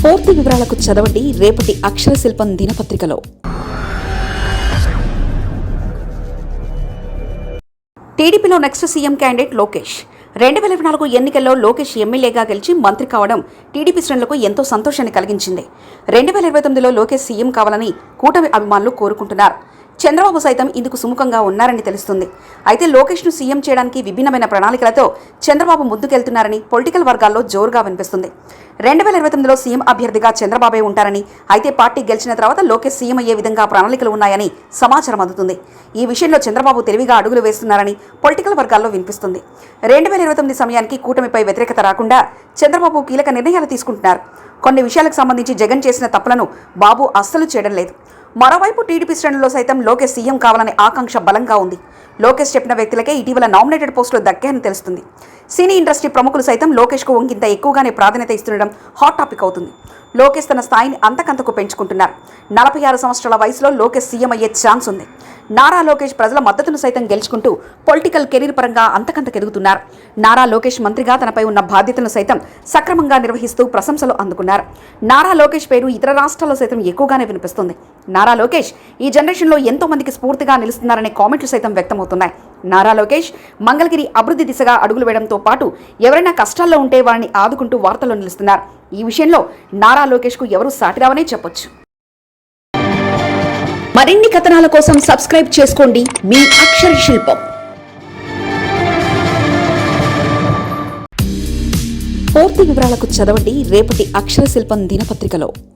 పూర్తి వివరాలకు చదవండి రేపటి అక్షర శిల్పం దినపత్రికలో. టీడీపీలో నెక్స్ట్ సీఎం క్యాండిడేట్ లోకేష్. 2024 ఎన్నికల్లో లోకేష్ ఎమ్మెల్యేగా గెలిచి మంత్రి కావడం టీడీపీ శ్రేణులకు ఎంతో సంతోషాన్ని కలిగించింది. 2029లో లోకేష్ సీఎం కావాలని కూటమి అభిమానులు కోరుకుంటున్నారు. చంద్రబాబు సైతం ఇందుకు సుముఖంగా ఉన్నారని తెలుస్తుంది. అయితే లోకేష్ను సీఎం చేయడానికి విభిన్నమైన ప్రణాళికలతో చంద్రబాబు ముందుకెళ్తున్నారని పొలిటికల్ వర్గాల్లో జోరుగా వినిపిస్తుంది. 2029లో సీఎం అభ్యర్థిగా చంద్రబాబే ఉంటారని, అయితే పార్టీ గెలిచిన తర్వాత లోకేష్ సీఎం అయ్యే విధంగా ప్రణాళికలు ఉన్నాయని సమాచారం అందుతుంది. ఈ విషయంలో చంద్రబాబు తెలివిగా అడుగులు వేస్తున్నారని పొలిటికల్ వర్గాల్లో వినిపిస్తుంది. 2029 సమయానికి కూటమిపై వ్యతిరేకత రాకుండా చంద్రబాబు కీలక నిర్ణయాలు తీసుకుంటున్నారు. కొన్ని విషయాలకు సంబంధించి జగన్ చేసిన తప్పులను బాబు అస్సలు చేయడం లేదు. మరోవైపు టీడీపీ శ్రేణుల్లో సైతం లోకేష్ సీఎం కావాలనే ఆకాంక్ష బలంగా ఉంది. లోకేష్ చెప్పిన వ్యక్తులకే ఇటీవల నామినేటెడ్ పోస్టులు దక్కాయని తెలుస్తుంది. సినీ ఇండస్ట్రీ ప్రముఖులు సైతం లోకేష్కు ఇంత ఎక్కువగానే ప్రాధాన్యత ఇస్తుండడం హాట్ టాపిక్ అవుతుంది. లోకేష్ తన స్థాయిని అంతకంతకు పెంచుకుంటున్నారు. 46 సంవత్సరాల వయసులో లోకేష్ సీఎం అయ్యే ఛాన్స్ ఉంది. నారా లోకేష్ ప్రజల మద్దతును సైతం గెలుచుకుంటూ పొలిటికల్ కెరీర్ పరంగా అంతకంతకు ఎదుగుతున్నారు. నారా లోకేష్ మంత్రిగా తనపై ఉన్న బాధ్యతలను సైతం సక్రమంగా నిర్వహిస్తూ ప్రశంసలు అందుకున్నారు. నారా లోకేష్ పేరు ఇతర రాష్ట్రాల్లో సైతం ఎక్కువగానే వినిపిస్తుంది. నారా లోకేష్ ఈ జనరేషన్లో ఎంతో మందికి స్ఫూర్తిగా నిలుస్తున్నారనే కామెంట్లు సైతం వ్యక్తమవుతున్నాయి. నారా లోకేష్ మంగళగిరి అభివృద్ధి దిశగా అడుగులు వేయడంతో పాటు ఎవరైనా కష్టాల్లో ఉంటే వారిని ఆదుకుంటూ వార్తల్లో నిలుస్తున్నారు. ఈ విషయంలో నారా లోకేష్కు ఎవరూ సాటిరావనే చెప్పొచ్చు. మరిన్ని కథనాల కోసం సబ్స్క్రైబ్ చేసుకోండి మీ అక్షర శిల్పం. పూర్తి వివరాలకు చదవండి రేపటి అక్షర శిల్పం దినపత్రికలో.